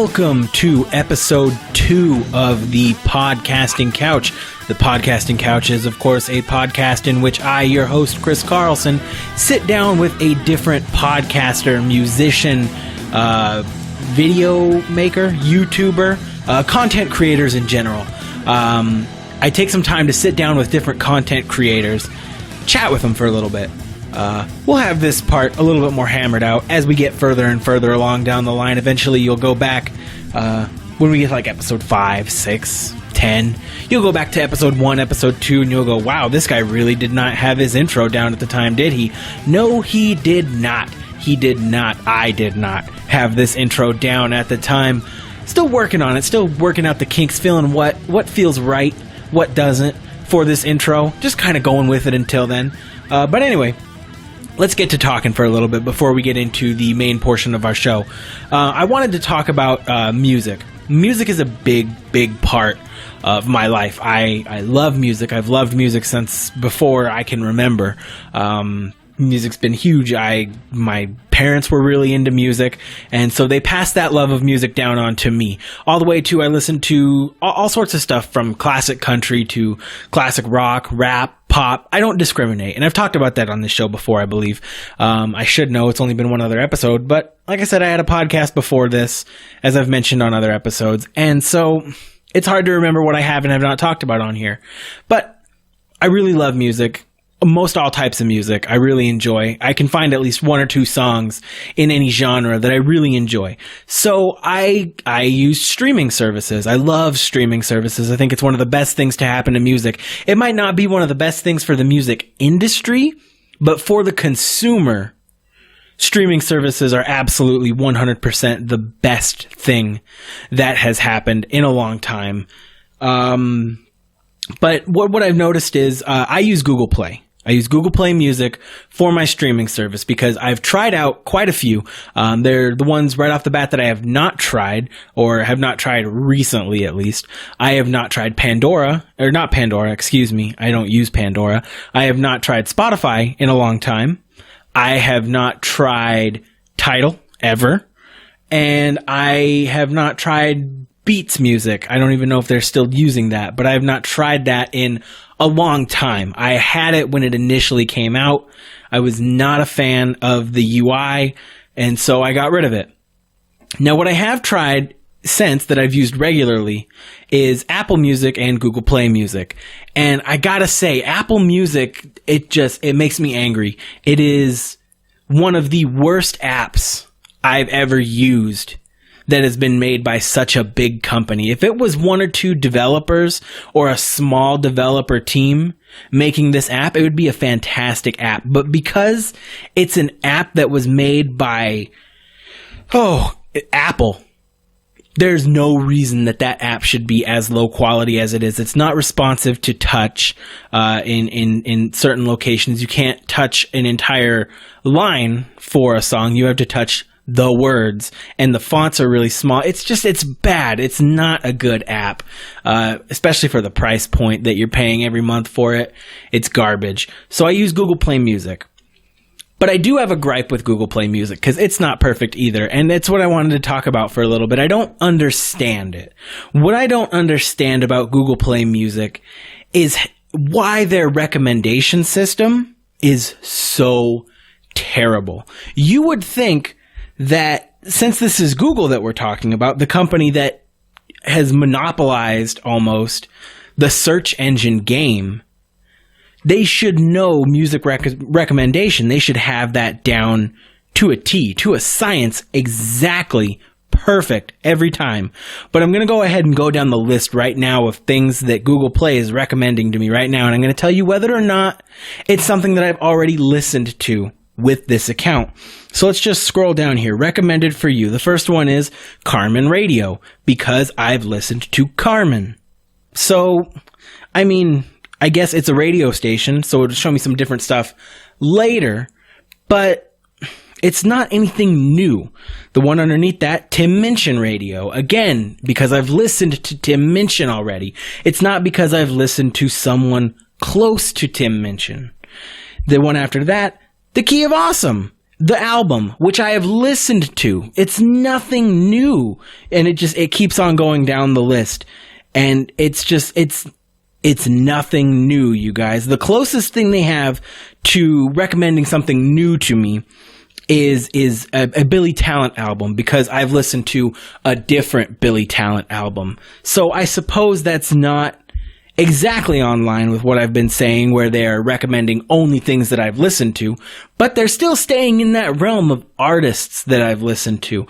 Welcome to episode 2 of the Podcasting Couch. The Podcasting Couch is, of course, a podcast in which I, your host, Chris Carlson, sit down with a different podcaster, musician, video maker, YouTuber, content creators in general. I take some time to sit down with different content creators, chat with them for a little bit. We'll have this part a little bit more hammered out as we get further and further along down the line. Eventually, you'll go back, when we get like episode 5, 6, 10, you'll go back to episode 1, episode 2, and you'll go, wow, this guy really did not have his intro down at the time, did he? No, he did not. He did not. I did not have this intro down at the time. Still working on it, still working out the kinks, feeling what feels right, what doesn't for this intro. Just kind of going with it until then. But anyway, let's get to talking for a little bit before we get into the main portion of our show. I wanted to talk about music. Music is a big part of my life. I love music. I've loved music since before I can remember. Music's been huge. My parents were really into music, and so they passed that love of music down onto me. All the way to I listened to all sorts of stuff from classic country to classic rock, rap, pop. I don't discriminate, and I've talked about that on this show before, I believe. I should know. It's only been one other episode, but like I said, I had a podcast before this, as I've mentioned on other episodes, and so it's hard to remember what I have and have not talked about on here. But I really love music. Most all types of music I really enjoy. I can find at least one or two songs in any genre that I really enjoy. So I use streaming services. I love streaming services. I think it's one of the best things to happen to music. It might not be one of the best things for the music industry, but for the consumer, streaming services are absolutely 100% the best thing that has happened in a long time. But what I've noticed is I use Google Play. I use Google Play Music for my streaming service because I've tried out quite a few. They're the ones right off the bat that I have not tried, or have not tried recently at least. I have not tried Pandora. I don't use Pandora. I have not tried Spotify in a long time. I have not tried Tidal ever. And I have not tried Beats Music. I don't even know if they're still using that, but I have not tried that in a long time. I had it when it initially came out. I was not a fan of the UI, and so I got rid of it. Now, what I have tried since that I've used regularly is Apple Music and Google Play Music. And I gotta say, Apple Music, it makes me angry. It is one of the worst apps I've ever used that has been made by such a big company. If it was one or two developers or a small developer team making this app, it would be a fantastic app. But because it's an app that was made by, Apple, there's no reason that app should be as low quality as it is. It's not responsive to touch in certain locations. You can't touch an entire line for a song. You have to touch the words, and the fonts are really small. It's bad. It's not a good app, especially for the price point that you're paying every month for it. It's garbage. So I use Google Play Music. But I do have a gripe with Google Play Music because it's not perfect either, and it's what I wanted to talk about for a little bit. I don't understand it. What I don't understand about Google Play Music is why their recommendation system is so terrible. You would think that since this is Google that we're talking about, the company that has monopolized almost the search engine game, they should know music recommendation. They should have that down to a T, to a science, exactly perfect every time. But I'm going to go ahead and go down the list right now of things that Google Play is recommending to me right now, and I'm going to tell you whether or not it's something that I've already listened to with this account. So let's just scroll down here. Recommended for you. The first one is Carmen Radio, because I've listened to Carmen. So, I mean, I guess it's a radio station, so it'll show me some different stuff later, but it's not anything new. The one underneath that, Tim Minchin Radio. Again, because I've listened to Tim Minchin already. It's not because I've listened to someone close to Tim Minchin. The one after that, The Key of Awesome. the album, which I have listened to. It's nothing new. And it keeps on going down the list. And it's nothing new, you guys. The closest thing they have to recommending something new to me is a Billy Talent album, because I've listened to a different Billy Talent album. So I suppose that's not exactly online with what I've been saying, where they're recommending only things that I've listened to, but they're still staying in that realm of artists that I've listened to.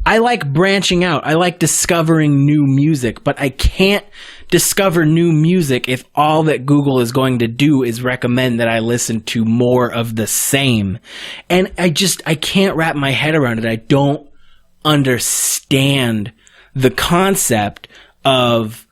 I like branching out. I like discovering new music, but I can't discover new music if all that Google is going to do is recommend that I listen to more of the same. And I can't wrap my head around it. I don't understand the concept of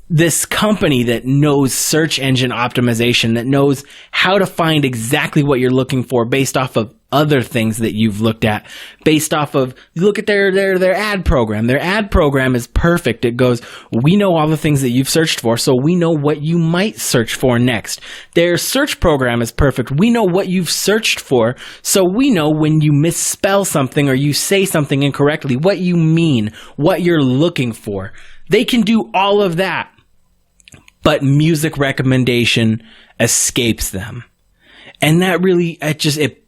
this company that knows search engine optimization, that knows how to find exactly what you're looking for based off of other things that you've looked at, based off of, look at their ad program. Their ad program is perfect. It goes, we know all the things that you've searched for, so we know what you might search for next. Their search program is perfect. We know what you've searched for, so we know when you misspell something or you say something incorrectly, what you mean, what you're looking for. They can do all of that, but music recommendation escapes them. And that really, it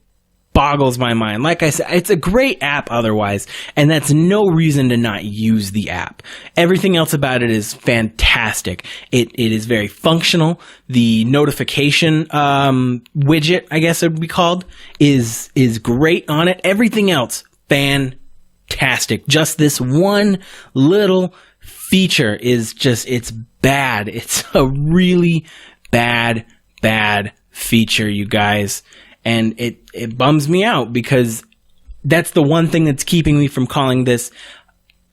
boggles my mind. Like I said, it's a great app otherwise, and that's no reason to not use the app. Everything else about it is fantastic. It is very functional. The notification widget, I guess it would be called, is great on it. Everything else, fantastic. Just this one little feature is it's bad. It's a really bad feature, you guys. And it bums me out, because that's the one thing that's keeping me from calling this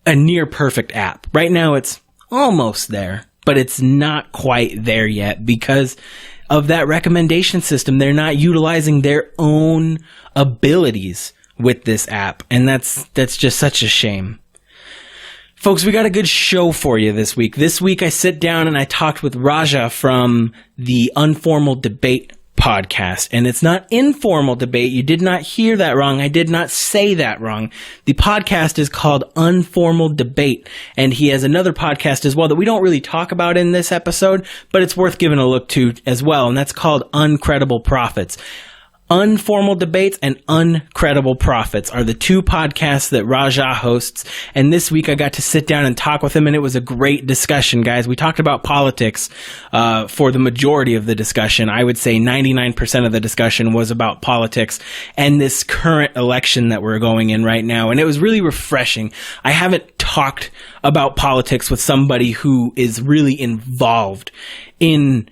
a near perfect app. Right now it's almost there, but it's not quite there yet because of that recommendation system. They're not utilizing their own abilities with this app, and that's just such a shame. Folks, we got a good show for you this week. This week I sit down and I talked with Raja from the Unformal Debate podcast, and it's not informal debate. You did not hear that wrong. I did not say that wrong. The podcast is called Unformal Debate, and he has another podcast as well that we don't really talk about in this episode, but it's worth giving a look to as well, and that's called Uncredible Profits. Unformal Debates and Uncredible Profits are the two podcasts that Raja hosts, and this week I got to sit down and talk with him, and it was a great discussion, guys. We talked about politics for the majority of the discussion. I would say 99% of the discussion was about politics and this current election that we're going in right now, and it was really refreshing. I haven't talked about politics with somebody who is really involved in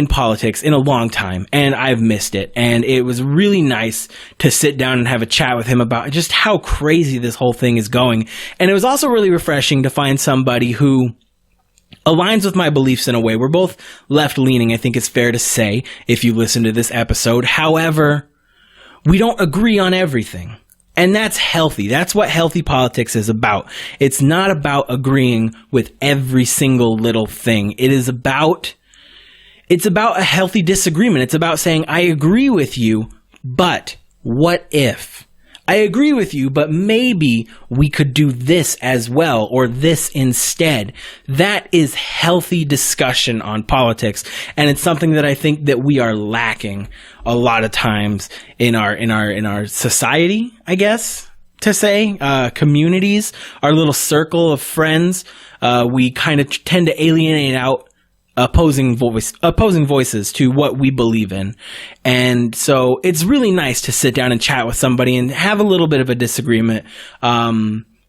politics in a long time, and I've missed it. And it was really nice to sit down and have a chat with him about just how crazy this whole thing is going. And it was also really refreshing to find somebody who aligns with my beliefs in a way. We're both left-leaning, I think it's fair to say, if you listen to this episode. However, we don't agree on everything. And that's healthy. That's what healthy politics is about. It's not about agreeing with every single little thing. It's about a healthy disagreement. It's about saying, I agree with you, but what if? I agree with you, but maybe we could do this as well, or this instead. That is healthy discussion on politics, and it's something that I think that we are lacking a lot of times in our society, I guess to say, communities, our little circle of friends. We kind of tend to alienate out opposing voices to what we believe in. And so it's really nice to sit down and chat with somebody and have a little bit of a disagreement.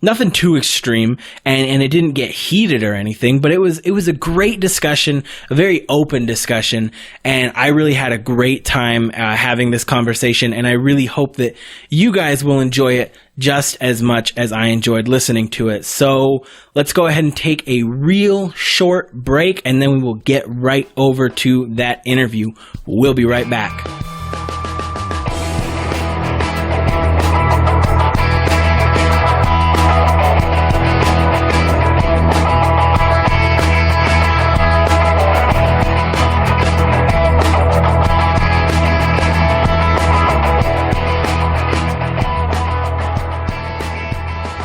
Nothing too extreme, and it didn't get heated or anything, but it was a great discussion, a very open discussion, and I really had a great time having this conversation, and I really hope that you guys will enjoy it just as much as I enjoyed listening to it. So let's go ahead and take a real short break, and then we will get right over to that interview. We'll be right back.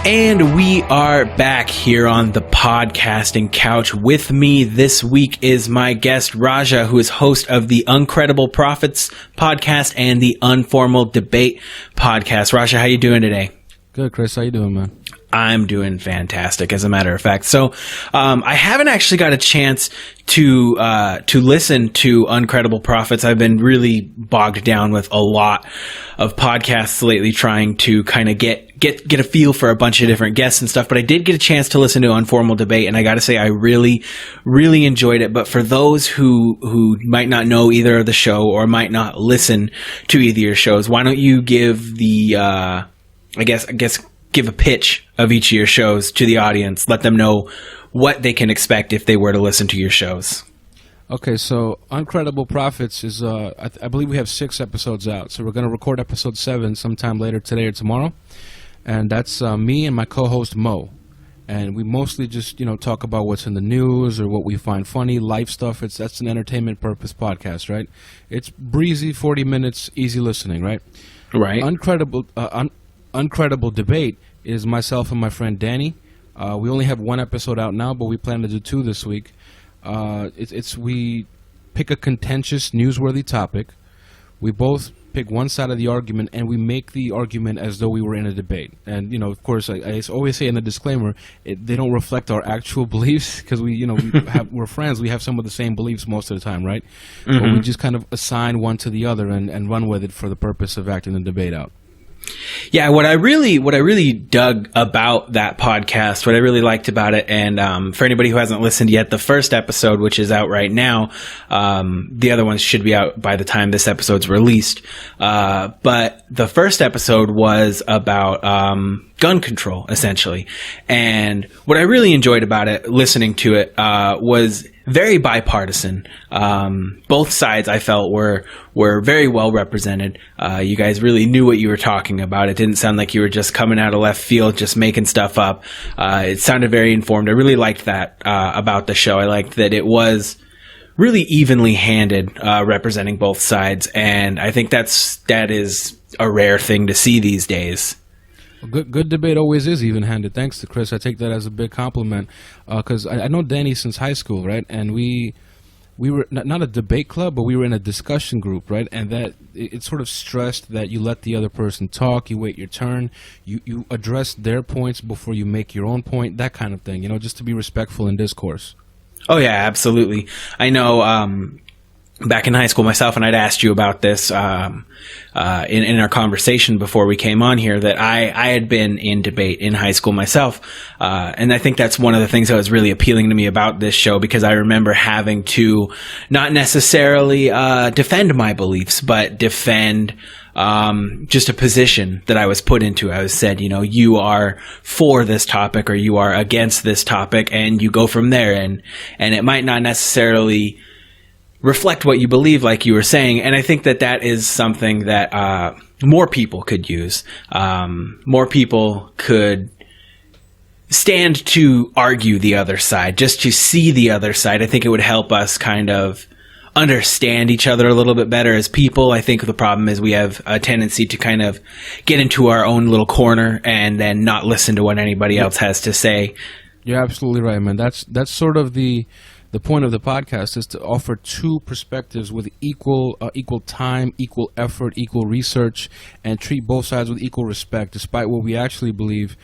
And we are back here on the podcasting couch. With me this week is my guest, Raja, who is host of the Uncredible Prophets podcast and the Unformal debate podcast. Raja, how you doing today? Good, Chris. How you doing, man? I'm doing fantastic, as a matter of fact. So, I haven't actually got a chance to listen to Uncredible Prophets. I've been really bogged down with a lot of podcasts lately, trying to kind of get a feel for a bunch of different guests and stuff. But I did get a chance to listen to Unformal debate, and I got to say, I really, really enjoyed it. But for those who might not know either of the show or might not listen to either of your shows, why don't you give the give a pitch of each of your shows to the audience. Let them know what they can expect if they were to listen to your shows. Okay, so Uncredible Prophets is, I believe we have 6 episodes out. So we're going to record episode 7 sometime later today or tomorrow. And that's me and my co-host Mo. And we mostly just, talk about what's in the news or what we find funny, life stuff. That's an entertainment purpose podcast, right? It's breezy, 40 minutes, easy listening, right? Right. Uncredible debate is myself and my friend Danny. We only have 1 episode out now, but we plan to do 2 this week. We pick a contentious, newsworthy topic. We both pick one side of the argument, and we make the argument as though we were in a debate. And of course, I always say in the disclaimer, they don't reflect our actual beliefs because we're friends. We have some of the same beliefs most of the time, right? Mm-hmm. But we just kind of assign one to the other and run with it for the purpose of acting the debate out. Yeah, what I really dug about that podcast, what I really liked about it, and for anybody who hasn't listened yet, the first episode, which is out right now, the other ones should be out by the time this episode's released. But the first episode was about gun control, essentially. And what I really enjoyed about it, listening to it, was very bipartisan. Both sides, I felt, were very well represented. You guys really knew what you were talking about. It didn't sound like you were just coming out of left field, just making stuff up. It sounded very informed. I really liked that about the show. I liked that it was really evenly handed, representing both sides. And I think that is a rare thing to see these days. Good debate always is even-handed. Thanks to Chris. I take that as a big compliment because I know Danny since high school, right? And we were not a debate club, but we were in a discussion group, right? And that it sort of stressed that you let the other person talk, you wait your turn, you address their points before you make your own point, that kind of thing, just to be respectful in discourse. Oh, yeah, absolutely. I know back in high school myself, and I'd asked you about this in our conversation before we came on here, that I had been in debate in high school myself. And I think that's one of the things that was really appealing to me about this show, because I remember having to not necessarily defend my beliefs, but defend just a position that I was put into. I was said, you are for this topic or you are against this topic, and you go from there. And it might not necessarily reflect what you believe, like you were saying. And I think that is something that more people could use. More people could stand to argue the other side, just to see the other side. I think it would help us kind of understand each other a little bit better as people. I think the problem is we have a tendency to kind of get into our own little corner and then not listen to what anybody else has to say. You're absolutely right, man. That's sort of the point of the podcast, is to offer 2 perspectives with equal time, equal effort, equal research, and treat both sides with equal respect, despite what we actually believe.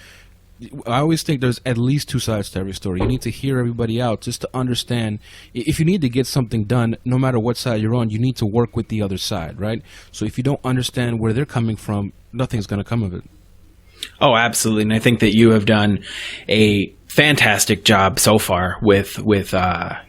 I always think there's at least 2 sides to every story. You need to hear everybody out just to understand. If you need to get something done, no matter what side you're on, you need to work with the other side, right? So if you don't understand where they're coming from, nothing's going to come of it. Oh, absolutely. And I think that you have done a fantastic job so far with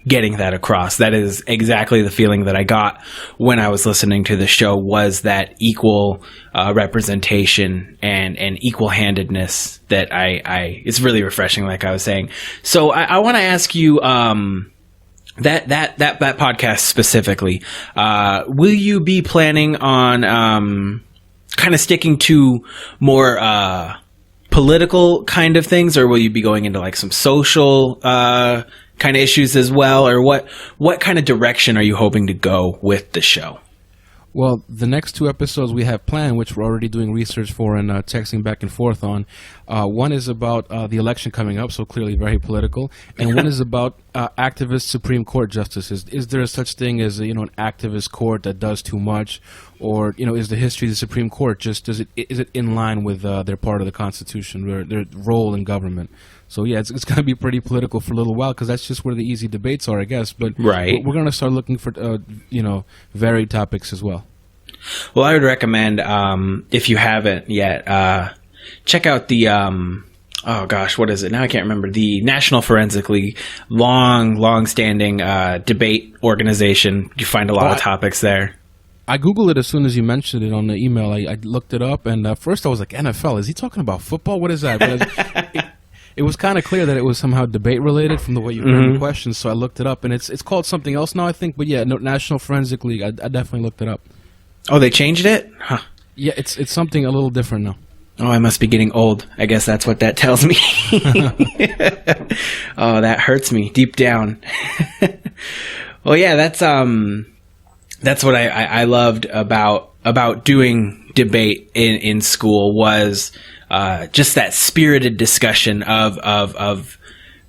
getting that across. That is exactly the feeling that I got when I was listening to the show, was that equal representation and equal-handedness that it's really refreshing, like I was saying. So I want to ask you, that podcast specifically, will you be planning on kind of sticking to more political kind of things, or will you be going into like some social kind of issues as well, or what kind of direction are you hoping to go with the show? Well, the next 2 episodes we have planned, which we're already doing research for and texting back and forth on. One is about the election coming up, so clearly very political, and one is about activist Supreme Court justices. Is there such thing as an activist court that does too much, or is the history of the Supreme Court is it in line with their part of the Constitution, their role in government? So yeah, it's going to be pretty political for a little while because that's just where the easy debates are, I guess. But right. We're going to start looking for varied topics as well. Well, I would recommend, if you haven't yet, check out the, oh gosh, what is it? Now I can't remember. The National Forensic League, long-standing debate organization. You find a lot of topics there. I Googled it as soon as you mentioned it on the email. I looked it up, and first I was like, NFL, is he talking about football? What is that? But it was kind of clear that it was somehow debate-related from the way you framed the questions, so I looked it up, and it's called something else now, I think. But yeah, National Forensic League, I definitely looked it up. Oh, they changed it? Huh. Yeah, it's something a little different now. Oh, I must be getting old. I guess that's what that tells me. Oh, that hurts me deep down. Well, yeah, that's what I loved about doing debate in school was just that spirited discussion of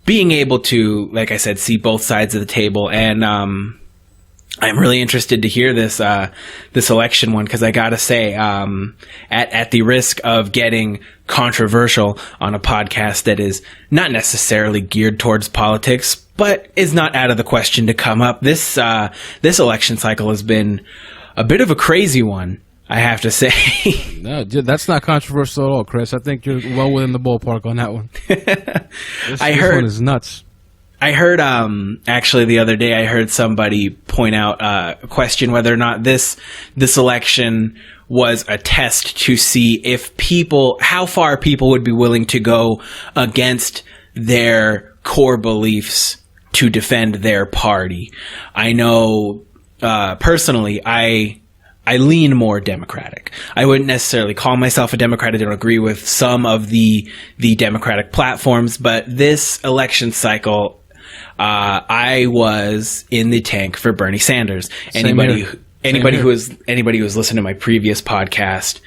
being able to, like I said, see both sides of the table. And I'm really interested to hear this election one, because I gotta say, at the risk of getting controversial on a podcast that is not necessarily geared towards politics, but is not out of the question to come up, this election cycle has been a bit of a crazy one, I have to say. No, that's not controversial at all, Chris. I think you're well within the ballpark on that one. This one is nuts. I heard, actually the other day, I heard somebody point out, question whether or not this election was a test to see if how far people would be willing to go against their core beliefs to defend their party. I know, personally, I lean more Democratic. I wouldn't necessarily call myself a Democrat. I don't agree with some of the Democratic platforms, but this election cycle, I was in the tank for Bernie Sanders. Anybody who was listening to my previous podcast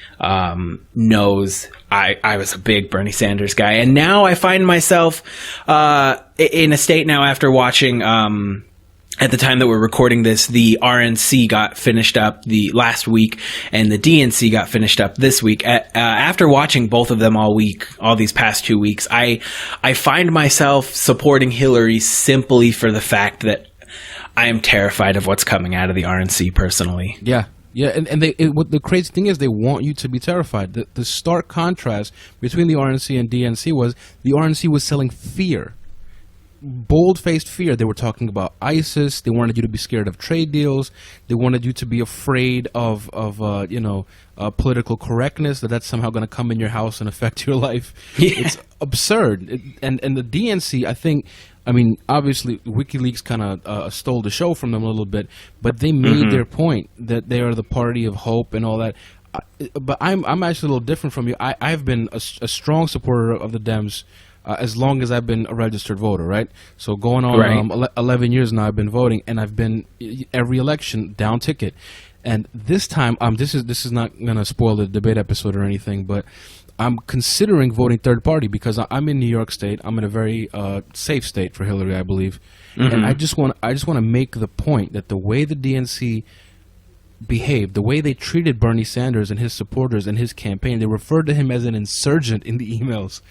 knows I was a big Bernie Sanders guy, and now I find myself in a state now after watching. At the time that we're recording this, the RNC got finished up the last week, and the DNC got finished up this week. After watching both of them all these past 2 weeks, I find myself supporting Hillary simply for the fact that I am terrified of what's coming out of the RNC personally. Yeah. Yeah, and what the crazy thing is, they want you to be terrified. The stark contrast between the RNC and DNC was the RNC was selling fear. Bold-faced fear. They were talking about ISIS. They wanted you to be scared of trade deals. They wanted you to be afraid of political correctness, that's somehow going to come in your house and affect your life. Yeah. It's absurd. And the DNC, I mean, obviously, WikiLeaks kind of stole the show from them a little bit, but they made their point that they are the party of hope and all that. But I'm actually a little different from you. I've been a strong supporter of the Dems as long as I've been a registered voter, right? So going on 11 years now, I've been voting, and I've been every election down ticket. And this time, this is not going to spoil the debate episode or anything, but I'm considering voting third party because I'm in New York State. I'm in a very safe state for Hillary, I believe. And I just want to make the point that the way the DNC behaved, the way they treated Bernie Sanders and his supporters and his campaign, they referred to him as an insurgent in the emails.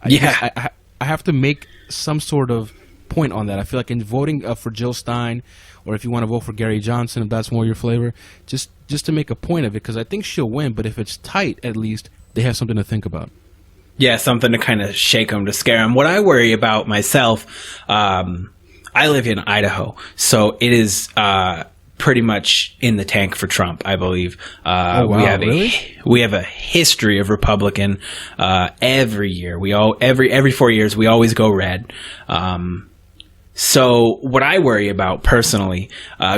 I have to make some sort of point on that. I feel like in voting for Jill Stein, or if you want to vote for Gary Johnson, if that's more your flavor, just to make a point of it, because I think she'll win, but if it's tight, at least they have something to think about. Yeah, something to kind of shake them, to scare them. What I worry about myself, I live in Idaho, so it is pretty much in the tank for Trump, I believe. Oh, wow, We have a history of Republican every year. Every 4 years we always go red. So what I worry about personally,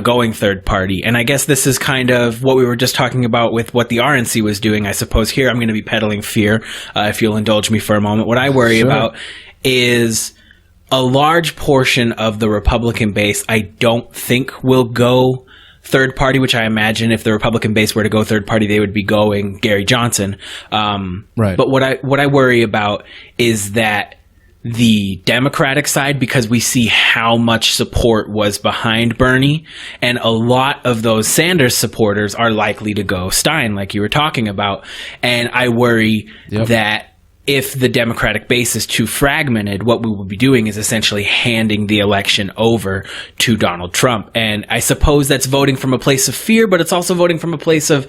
going third party, and I guess this is kind of what we were just talking about with what the RNC was doing. I suppose here I'm going to be peddling fear, if you'll indulge me for a moment. What I worry about is a large portion of the Republican base I don't think will go third party, which I imagine if the Republican base were to go third party, they would be going Gary Johnson. Right. But what I worry about is that the Democratic side, because we see how much support was behind Bernie, and a lot of those Sanders supporters are likely to go Stein, like you were talking about. And I worry that if the Democratic base is too fragmented, what we will be doing is essentially handing the election over to Donald Trump. And I suppose that's voting from a place of fear, but it's also voting from a place of,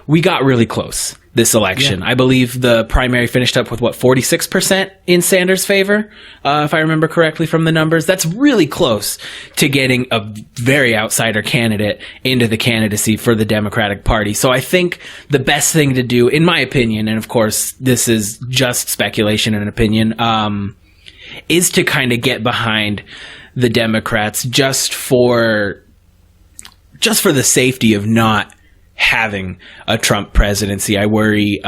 we got really close this election. I believe the primary finished up with 46% in Sanders' favor, if I remember correctly from the numbers. That's really close to getting a very outsider candidate into the candidacy for the Democratic Party. So I think the best thing to do, in my opinion, and of course this is just speculation and opinion, is to kind of get behind the Democrats just for the safety of not having a Trump presidency. I worry,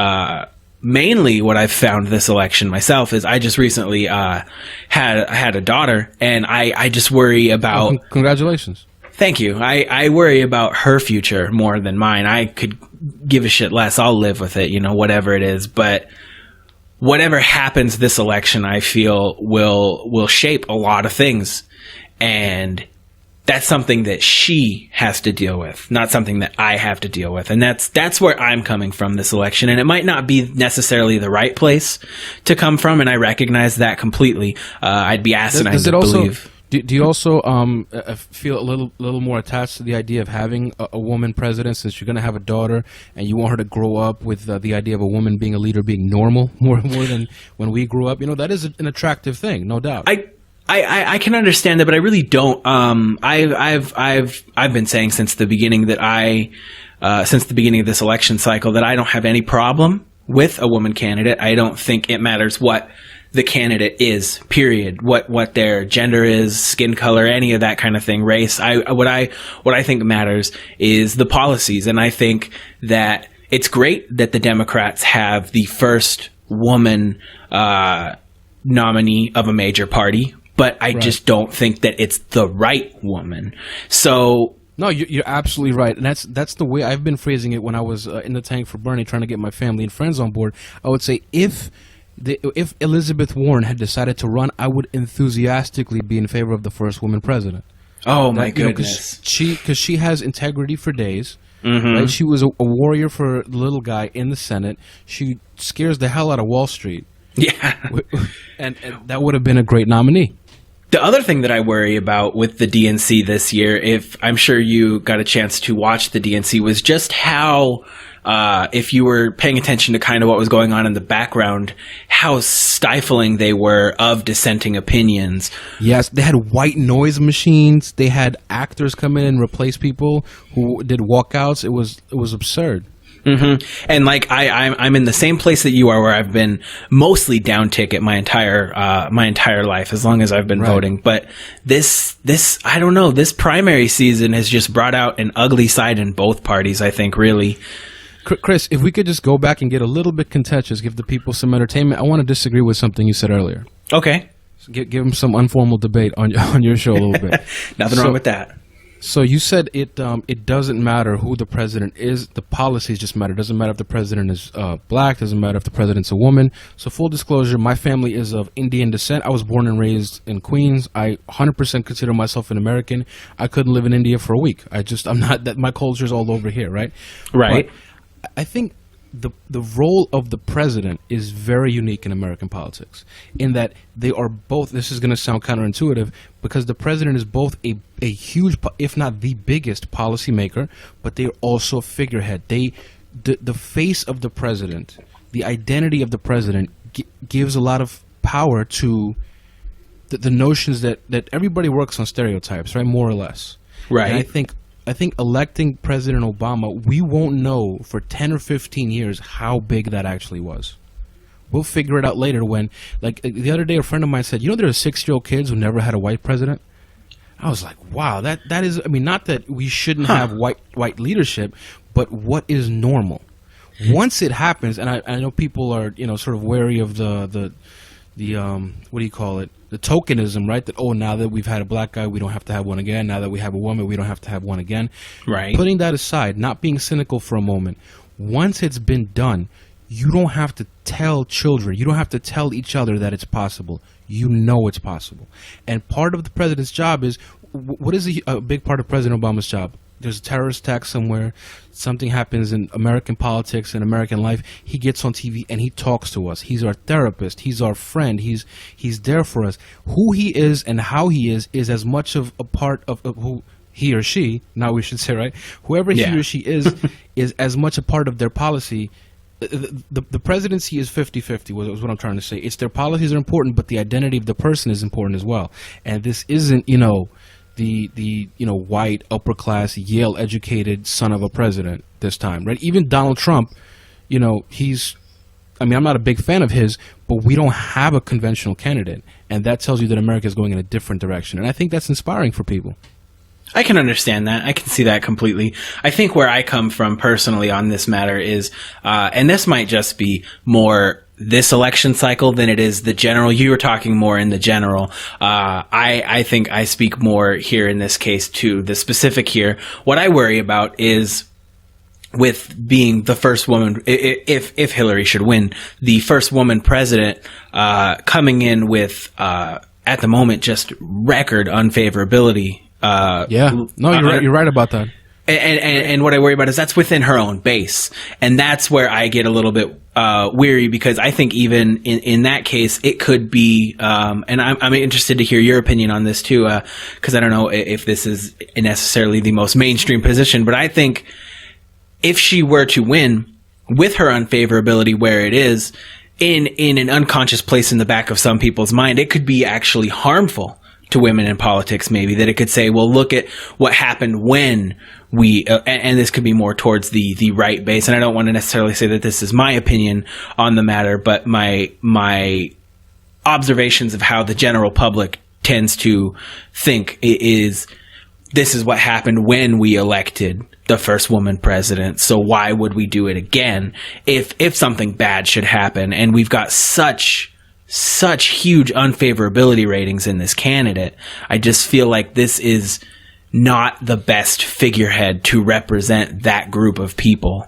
mainly what I've found this election myself is I just recently had a daughter, and I just worry about... Congratulations. Thank you. I worry about her future more than mine. I could give a shit less. I'll live with it, whatever it is. But whatever happens this election, I feel will shape a lot of things. And that's something that she has to deal with, not something that I have to deal with. And that's where I'm coming from this election. And it might not be necessarily the right place to come from, and I recognize that completely. I'd be asinine to believe. Do you also feel a little more attached to the idea of having a woman president, since you're going to have a daughter and you want her to grow up with the idea of a woman being a leader being normal more than when we grew up? That is an attractive thing, no doubt. I can understand that, but I really don't. I've been saying since the beginning since the beginning of this election cycle, that I don't have any problem with a woman candidate. I don't think it matters what the candidate is, period. What their gender is, skin color, any of that kind of thing, race. What I think matters is the policies, and I think that it's great that the Democrats have the first woman nominee of a major party. But I just don't think that it's the right woman. So no, you're absolutely right, and that's the way I've been phrasing it when I was in the tank for Bernie, trying to get my family and friends on board. I would say if Elizabeth Warren had decided to run, I would enthusiastically be in favor of the first woman president. Oh my goodness! Because she has integrity for days. Mm-hmm. Right? She was a warrior for the little guy in the Senate. She scares the hell out of Wall Street. Yeah, and that would have been a great nominee. The other thing that I worry about with the DNC this year, if I'm sure you got a chance to watch the DNC, was just how, if you were paying attention to kind of what was going on in the background, how stifling they were of dissenting opinions. Yes, they had white noise machines. They had actors come in and replace people who did walkouts. It was absurd. Mm-hmm. And like I'm in the same place that you are, where I've been mostly down ticket my entire life, as long as I've been voting. But this I don't know. This primary season has just brought out an ugly side in both parties, I think, really. Chris, if we could just go back and get a little bit contentious, give the people some entertainment. I want to disagree with something you said earlier. Okay. So give them some unformal debate on your show a little bit. Nothing wrong with that. So you said it doesn't matter who the president is. The policies just matter. It doesn't matter if the president is black. Doesn't matter if the president's a woman. So full disclosure, my family is of Indian descent. I was born and raised in Queens. I 100% consider myself an American. I couldn't live in India for a week. I'm not that. My culture's all over here, right? Right. But I think the role of the president is very unique in American politics, in that they are both, this is going to sound counterintuitive, because the president is both a huge, if not the biggest policymaker, but they are also a figurehead. The face of the president, the identity of the president gives a lot of power to the notions that everybody works on stereotypes, right? More or less. Right. And I think electing President Obama, we won't know for 10 or 15 years how big that actually was. We'll figure it out later when, like, the other day a friend of mine said, there are 6-year-old kids who never had a white president. I was like, wow, that is, I mean, not that we shouldn't have white leadership, but what is normal? Once it happens, and I know people are, sort of wary of the what do you call it? tokenism, right? That, oh, now that we've had a black guy, we don't have to have one again. Now that we have a woman, we don't have to have one again. Right. Putting that aside, not being cynical for a moment, once it's been done, you don't have to tell children, you don't have to tell each other that it's possible. You know it's possible. And part of the president's job is, what is a big part of President Obama's job? There's a terrorist attack somewhere, something happens in American politics and American life, he gets on TV and he talks to us. He's our therapist, he's our friend, he's there for us. Who he is and how he is as much of a part of who he or she, now we should say, right? Whoever he or she is as much a part of their policy. The presidency is 50-50 was what I'm trying to say. It's their policies are important, but the identity of the person is important as well. And this isn't, the white upper class Yale educated son of a president this time, right? Even Donald Trump, I'm not a big fan of his, but we don't have a conventional candidate, and that tells you that America is going in a different direction, and I think that's inspiring for people. I can understand that. I can see that completely. I think where I come from personally on this matter is, and this might just be more this election cycle than it is the general. You were talking more in the general. I think I speak more here in this case to the specific here. What I worry about is with being the first woman, if Hillary should win, the first woman president, coming in with, at the moment, just record unfavorability. You're right. You're right about that. And what I worry about is that's within her own base, and that's where I get a little bit weary, because I think even in that case it could be. And I'm interested to hear your opinion on this too, because I don't know if this is necessarily the most mainstream position, but I think if she were to win with her unfavorability where it is in an unconscious place in the back of some people's mind, it could be actually harmful to women in politics, maybe, that it could say, well, look at what happened when we, and this could be more towards the right base. And I don't want to necessarily say that this is my opinion on the matter, but my observations of how the general public tends to think is, this is what happened when we elected the first woman president. So why would we do it again if something bad should happen? And we've got such huge unfavorability ratings in this candidate. I just feel like this is not the best figurehead to represent that group of people.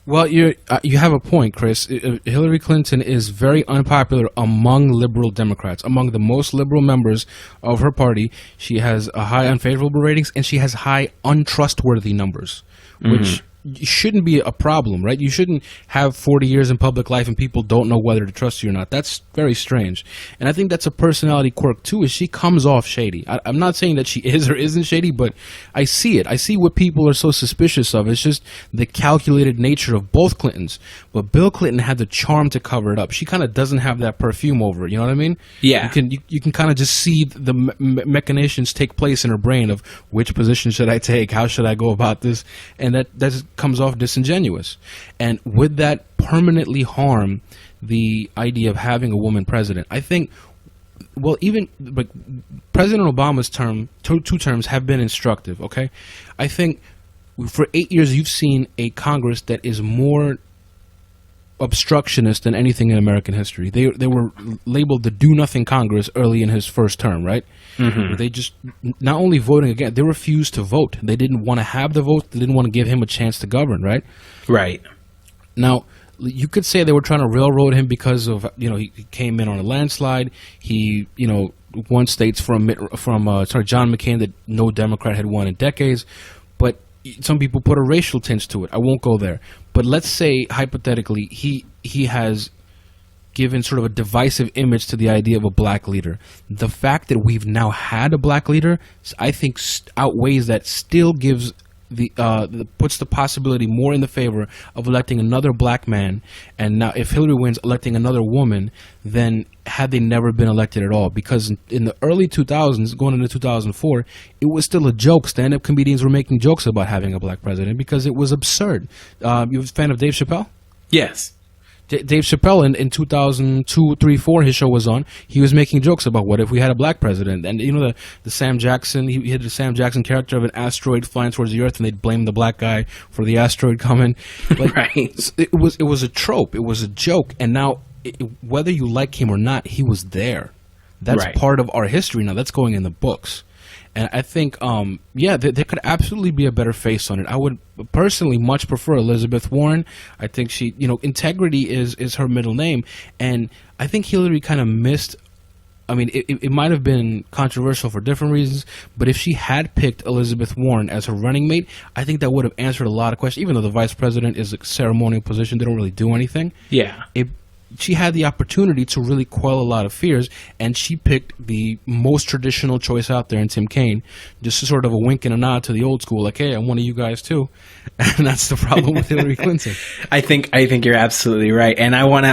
Well, you have a point, Chris. Hillary Clinton is very unpopular among liberal Democrats, among the most liberal members of her party. She has a high unfavorable ratings, and she has high untrustworthy numbers, which shouldn't be a problem, right? You shouldn't have 40 years in public life and people don't know whether to trust you or not. That's very strange. And I think that's a personality quirk too, is she comes off shady. I'm not saying that she is or isn't shady, but I see it. I see what people are so suspicious of. It's just the calculated nature of both Clintons. But Bill Clinton had the charm to cover it up. She kind of doesn't have that perfume over it, you know what I mean? Yeah. You can kind of just see the machinations take place in her brain of which position should I take, how should I go about this, and that just comes off disingenuous. And would that permanently harm the idea of having a woman president? I think, well, even like President Obama's two terms have been instructive, okay? I think for 8 years you've seen a Congress that is more obstructionist than anything in American history. They were labeled the do-nothing Congress early in his first term, right? Mm-hmm. They just, not only voting again, they refused to vote. They didn't want to have the vote. They didn't want to give him a chance to govern, right? Right. Now, you could say they were trying to railroad him because of, he came in on a landslide. He, won states from John McCain that no Democrat had won in decades. But some people put a racial tinge to it. I won't go there. But let's say, hypothetically, he has given sort of a divisive image to the idea of a black leader. The fact that we've now had a black leader, I think, outweighs that, still gives puts the possibility more in the favor of electing another black man, and now if Hillary wins, electing another woman, than had they never been elected at all. Because in the early 2000s, going into 2004, it was still a joke. Stand-up comedians were making jokes about having a black president because it was absurd. You a fan of Dave Chappelle? Yes. Dave Chappelle in 2002, 3, 4, his show was on. He was making jokes about what if we had a black president, and the Sam Jackson. He had the Sam Jackson character of an asteroid flying towards the Earth, and they'd blame the black guy for the asteroid coming. Right. It was a trope. It was a joke, and now whether you like him or not, he was there. That's Right. part of our history now. That's going in the books. And I think, there could absolutely be a better face on it. I would personally much prefer Elizabeth Warren. I think she, integrity is her middle name. And I think Hillary kind of missed. I mean, it might have been controversial for different reasons, but if she had picked Elizabeth Warren as her running mate, I think that would have answered a lot of questions. Even though the vice president is a ceremonial position, they don't really do anything. Yeah. She had the opportunity to really quell a lot of fears, and she picked the most traditional choice out there in Tim Kaine, just sort of a wink and a nod to the old school, like, hey, I'm one of you guys too. And that's the problem with Hillary Clinton. I think you're absolutely right, and I want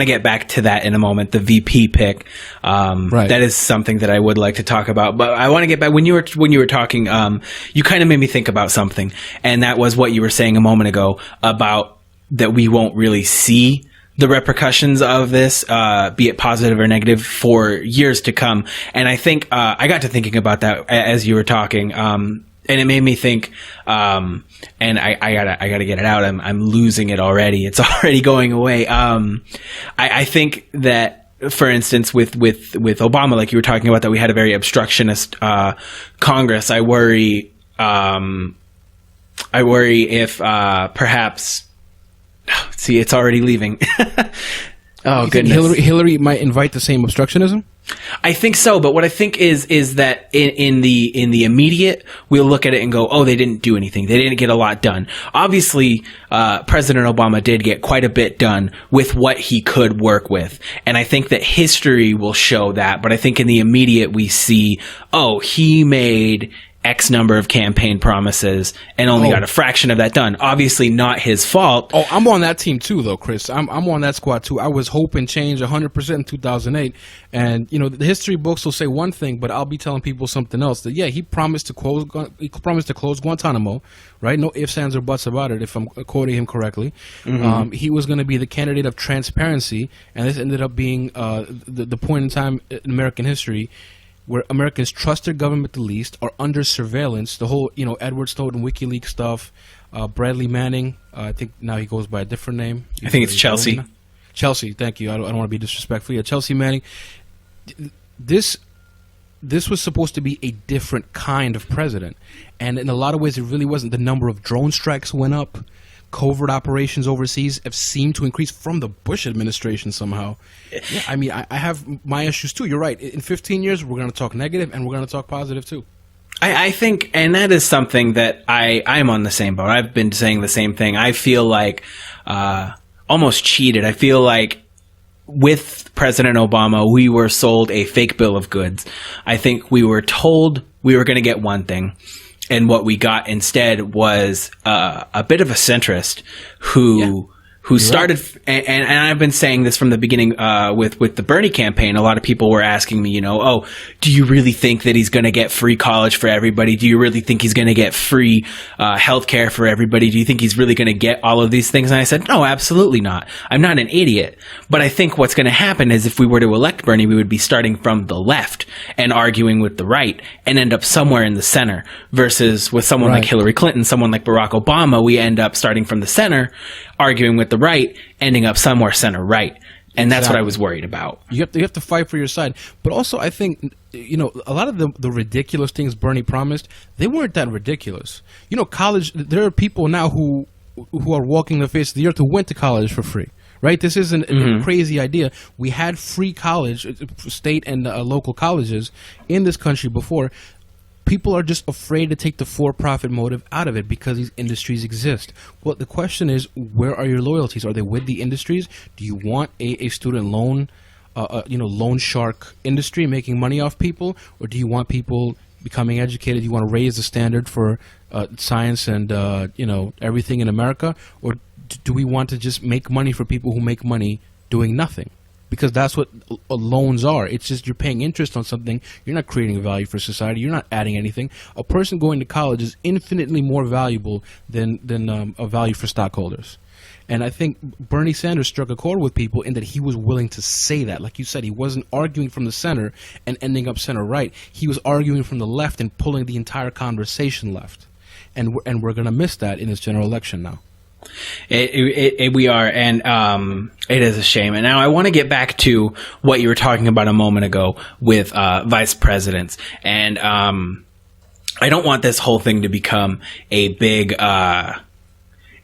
to get back to that in a moment. The VP pick, Right. That is something that I would like to talk about. But I want to get back when you were talking. You kind of made me think about something, and that was what you were saying a moment ago about that we won't really see the repercussions of this, be it positive or negative, for years to come. And I think I got to thinking about that as you were talking, and it made me think. And I gotta get it out. I'm losing it already. It's already going away. I think that, for instance, with Obama, like you were talking about, that we had a very obstructionist Congress. I worry if perhaps. See, it's already leaving. Oh, goodness. Hillary might invite the same obstructionism? I think so, but what I think is that in the immediate, we'll look at it and go, oh, they didn't do anything. They didn't get a lot done. Obviously, President Obama did get quite a bit done with what he could work with. And I think that history will show that. But I think in the immediate, we see, oh, he made X number of campaign promises and only got a fraction of that done. Obviously not his fault. Oh, I'm on that team too, though, Chris. I'm on that squad too. I was hoping change 100% in 2008. And, the history books will say one thing, but I'll be telling people something else. That, yeah, he promised to close Guantanamo, right? No ifs, ands, or buts about it, if I'm quoting him correctly. Mm-hmm. He was going to be the candidate of transparency, and this ended up being the point in time in American history where Americans trust their government the least, are under surveillance. The whole, Edward Snowden WikiLeaks stuff, Bradley Manning, I think now he goes by a different name. I think it's Chelsea. Chelsea, thank you. I don't want to be disrespectful. Yeah, Chelsea Manning. This was supposed to be a different kind of president. And in a lot of ways, it really wasn't. The number of drone strikes went up. Covert operations overseas have seemed to increase from the Bush administration somehow. Yeah, I mean, I have my issues too. You're right. In 15 years, we're going to talk negative and we're going to talk positive too. I think, and that is something that I'm on the same boat. I've been saying the same thing. I feel like almost cheated. I feel like with President Obama, we were sold a fake bill of goods. I think we were told we were going to get one thing. And what we got instead was a bit of a centrist who started, right. and I've been saying this from the beginning with the Bernie campaign. A lot of people were asking me, oh, do you really think that he's going to get free college for everybody? Do you really think he's going to get free health care for everybody? Do you think he's really going to get all of these things? And I said, no, absolutely not. I'm not an idiot. But I think what's going to happen is if we were to elect Bernie, we would be starting from the left and arguing with the right and end up somewhere in the center, versus with someone like Hillary Clinton, someone like Barack Obama, we end up starting from the center, arguing with the right, ending up somewhere center right. And that's what I was worried about. You have to fight for your side. But also, I think, a lot of the ridiculous things Bernie promised, they weren't that ridiculous. College, there are people now who are walking the face of the earth who went to college for free. Right? This isn't a crazy idea. We had free college, state and local colleges in this country before. People are just afraid to take the for-profit motive out of it because these industries exist. Well, the question is, where are your loyalties? Are they with the industries? Do you want a student loan, loan shark industry making money off people? Or do you want people becoming educated? Do you want to raise the standard for science and, everything in America? Or do we want to just make money for people who make money doing nothing? Because that's what loans are. It's just you're paying interest on something. You're not creating value for society. You're not adding anything. A person going to college is infinitely more valuable than a value for stockholders. And I think Bernie Sanders struck a chord with people in that he was willing to say that. Like you said, he wasn't arguing from the center and ending up center right. He was arguing from the left and pulling the entire conversation left. And we're going to miss that in this general election now. We are, and it is a shame. And now I want to get back to what you were talking about a moment ago with vice presidents, and I don't want this whole thing to become a big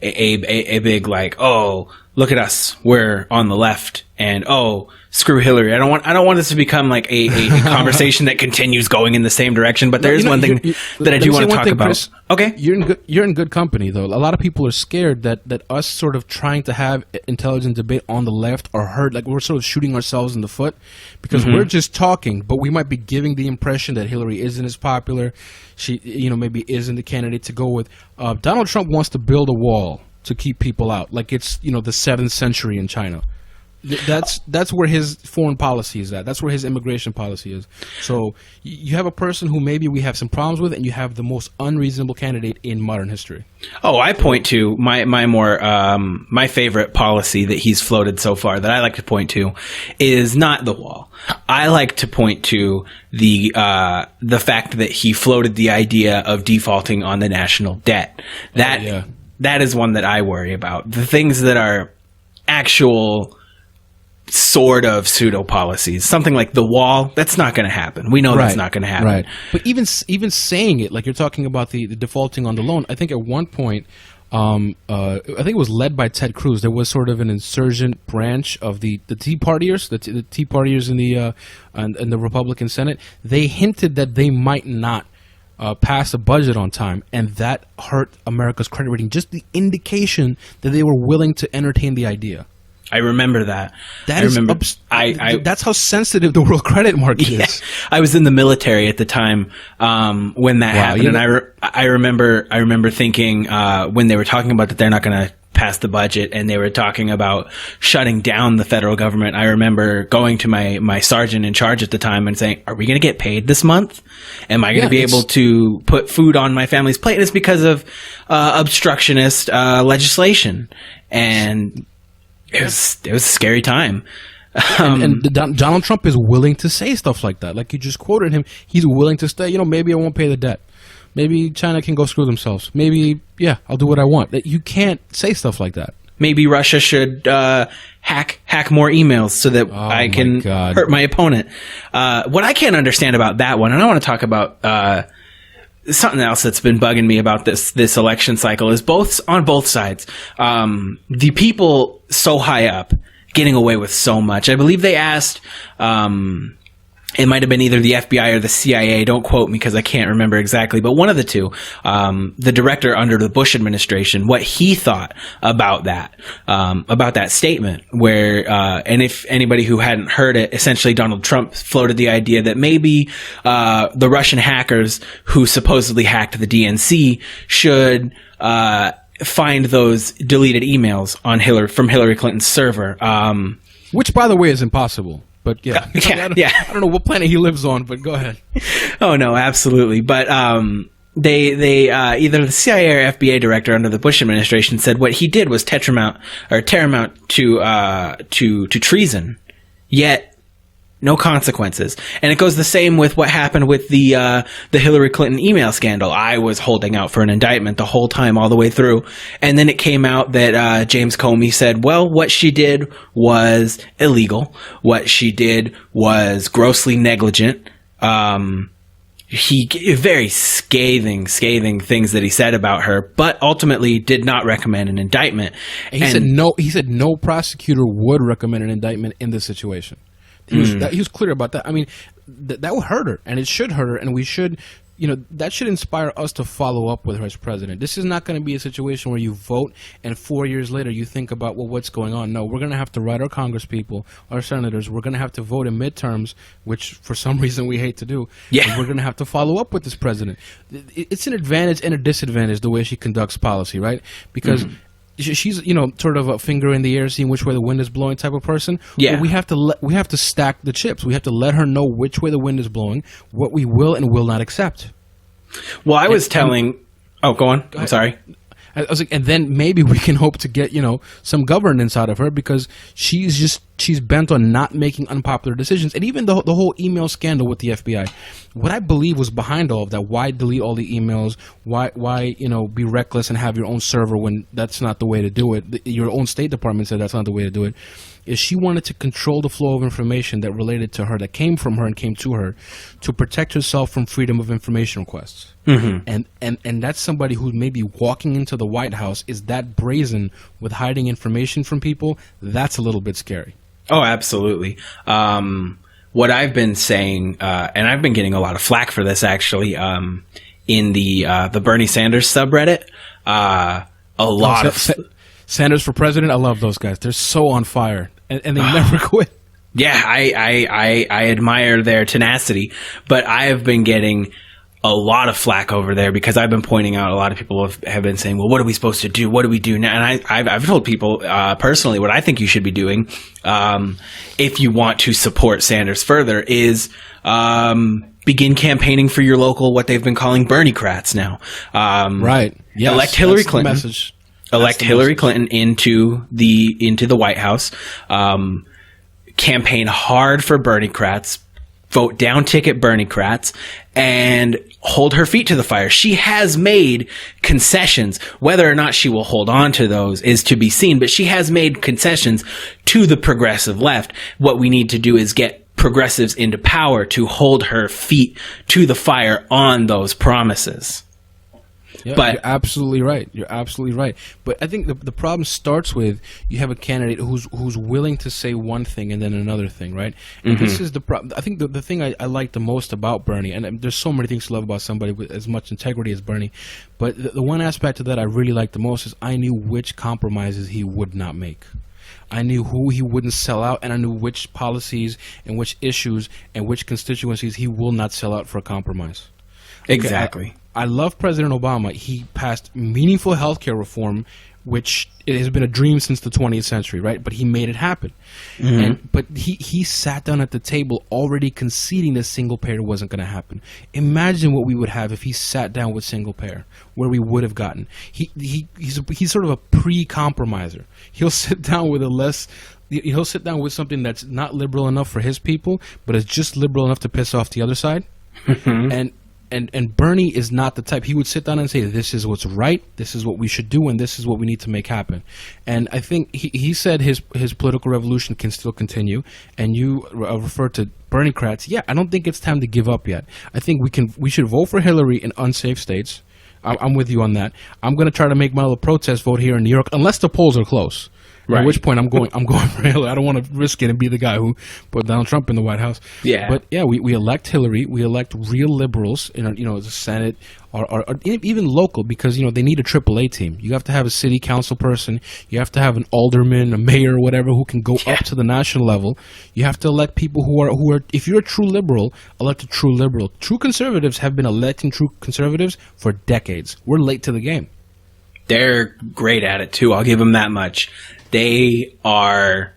big like, oh, look at us, we're on the left, and oh, screw Hillary. I don't want this to become like a conversation that continues going in the same direction. But there is one thing that I do want to talk about. Chris, okay, you're in good company though. A lot of people are scared that us sort of trying to have intelligent debate on the left are hurt, like we're sort of shooting ourselves in the foot because we're just talking, but we might be giving the impression that Hillary isn't as popular. She, maybe isn't the candidate to go with. Donald Trump wants to build a wall to keep people out, like it's the 7th century in China. That's where his foreign policy is at. That's where his immigration policy is. So you have a person who maybe we have some problems with, and you have the most unreasonable candidate in modern history. Oh, I point to my favorite policy that he's floated so far that I like to point to is not the wall. I like to point to the fact that he floated the idea of defaulting on the national debt. That is one that I worry about. The things that are actual sort of pseudo policies, something like the wall, that's not going to happen. We know that's not going to happen. Right. But even saying it, like you're talking about the defaulting on the loan, I think at one point, I think it was led by Ted Cruz. There was sort of an insurgent branch of the Tea Partiers, the Tea Partiers in the Republican Senate. They hinted that they might not pass a budget on time, and that hurt America's credit rating. Just the indication that they were willing to entertain the idea. I remember that. That's how sensitive the world credit market is. I was in the military at the time when that happened, and I remember thinking when they were talking about that they're not going to pass the budget, and they were talking about shutting down the federal government. I remember going to my sergeant in charge at the time and saying, "Are we going to get paid this month? Am I going to be able to put food on my family's plate?" And it's because of obstructionist legislation, and it was a scary time. And Donald Trump is willing to say stuff like that. Like you just quoted him, he's willing to say, maybe I won't pay the debt. Maybe China can go screw themselves. Maybe, I'll do what I want. You can't say stuff like that. Maybe Russia should hack more emails so that I can hurt my opponent. What I can't understand about that one, and I want to talk about something else that's been bugging me about this election cycle, is on both sides. The people so high up getting away with so much. I believe they asked it might have been either the FBI or the CIA. Don't quote me because I can't remember exactly, but one of the two, the director under the Bush administration, what he thought about that statement where, and if anybody who hadn't heard it, essentially Donald Trump floated the idea that maybe, the Russian hackers who supposedly hacked the DNC should, find those deleted emails on from Hillary Clinton's server. Which, by the way, is impossible. But I don't know what planet he lives on, but go ahead. Oh no, absolutely. But they either the CIA or FBI director under the Bush administration said what he did was tantamount to treason. Yet no consequences. And it goes the same with what happened with the Hillary Clinton email scandal. I was holding out for an indictment the whole time, all the way through. And then it came out that James Comey said, well, what she did was illegal. What she did was grossly negligent. He very scathing things that he said about her, but ultimately did not recommend an indictment. And he said no prosecutor would recommend an indictment in this situation. He was clear about that. I mean, that will hurt her, and it should hurt her, and we should, that should inspire us to follow up with her as president. This is not going to be a situation where you vote, and 4 years later you think about, well, what's going on? No, we're going to have to write our congresspeople, our senators. We're going to have to vote in midterms, which for some reason we hate to do. Yeah. And we're going to have to follow up with this president. It's an advantage and a disadvantage the way she conducts policy, right? Because she's sort of a finger in the air, seeing which way the wind is blowing type of person. Yeah, but we have to stack the chips. We have to let her know which way the wind is blowing, what we will and will not accept. Well, I was telling. Oh, go on. I'm sorry. I was like, and then maybe we can hope to get some governance out of her, because she's just she's bent on not making unpopular decisions. And even the whole email scandal with the FBI, what I believe was behind all of that. Why delete all the emails? Why be reckless and have your own server when that's not the way to do it? Your own State Department said that's not the way to do it. Is she wanted to control the flow of information that related to her, that came from her and came to her, to protect herself from freedom of information requests. Mm-hmm. And that's somebody who maybe walking into the White House is that brazen with hiding information from people. That's a little bit scary. Oh, absolutely. What I've been saying, and I've been getting a lot of flack for this actually, in the Bernie Sanders subreddit, Sanders for president. I love those guys. They're so on fire, and they never quit. Yeah, I admire their tenacity, but I have been getting a lot of flack over there because I've been pointing out, a lot of people have been saying, well, what are we supposed to do? What do we do now? And I've told people personally what I think you should be doing, if you want to support Sanders further, is begin campaigning for your local, what they've been calling Bernie-crats now. Right. Yes, elect Hillary Clinton. Message. Elect Hillary Clinton into the White House. Campaign hard for Bernie-crats. Vote down ticket Bernie-crats and hold her feet to the fire. She has made concessions. Whether or not she will hold on to those is to be seen, but she has made concessions to the progressive left. What we need to do is get progressives into power to hold her feet to the fire on those promises. Yeah, but you're absolutely right. You're absolutely right. But I think the problem starts with you have a candidate who's willing to say one thing and then another thing, right? And this is the problem. I think the thing I like the most about Bernie, and there's so many things to love about somebody with as much integrity as Bernie, but the one aspect of that I really like the most is I knew which compromises he would not make. I knew who he wouldn't sell out, and I knew which policies and which issues and which constituencies he will not sell out for a compromise. Exactly. I love President Obama. He passed meaningful healthcare reform, which it has been a dream since the 20th century, right? But he made it happen. But he sat down at the table already conceding that single payer wasn't going to happen. Imagine what we would have if he sat down with single payer, where we would have gotten. He's sort of a pre-compromiser. He'll sit down with he'll sit down with something that's not liberal enough for his people, but is just liberal enough to piss off the other side. And Bernie is not the type. He would sit down and say, this is what's right, this is what we should do, and this is what we need to make happen. And I think he said his political revolution can still continue, and you referred to Bernie-crats. Yeah, I don't think it's time to give up yet. I think we should vote for Hillary in unsafe states. I'm with you on that. I'm going to try to make my little protest vote here in New York, unless the polls are close. Right. At which point I'm going for Hillary. I don't want to risk it and be the guy who put Donald Trump in the White House. Yeah. But yeah, we elect Hillary. We elect real liberals in the Senate or even local, because they need a AAA team. You have to have a city council person. You have to have an alderman, a mayor, whatever, who can go up to the national level. You have to elect people who are. If you're a true liberal, elect a true liberal. True conservatives have been electing true conservatives for decades. We're late to the game. They're great at it too. I'll give them that much. They are,